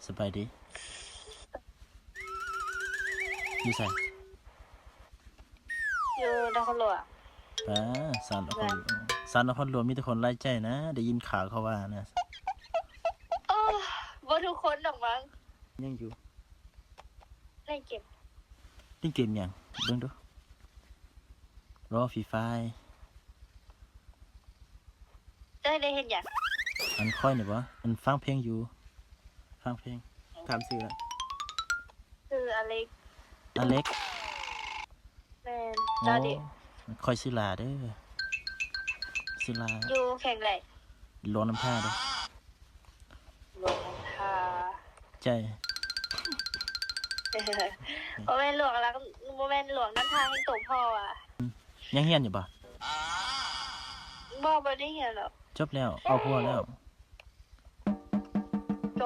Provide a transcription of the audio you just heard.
สบายดีอยู่ไสอยู่นครหลวงสารนครหลวงสารนครหลวงมีแต่คนไร้ใจนะได้ยินข่าวเขาว่านะโอ้บ่ทุกคนดอกมั้งยังอยู่เล่นเกมเล่นเกมหยังเบิ่งดูรอฟรีไฟได้เห็นหยังอันค่อยนี่บ่อันฟังเพลงอยู่ฟังเพลงถามชื่อแล้วคืออเล็กอเล็กแม่นเจ้าดิค่อยสิลาเด้อสิลาอยู่แข่งไหลหลวงน้ำท่าเด้อหลวงน้ำทาใจบ่แม่นหลวงแล้วบ่แม่นหลวงน้ำทาให้ตกพ่ออ่ะยังเฮียนอยู่บ่บ่ได้เห็นหรอกจบแล้วเอาพัวแล้ว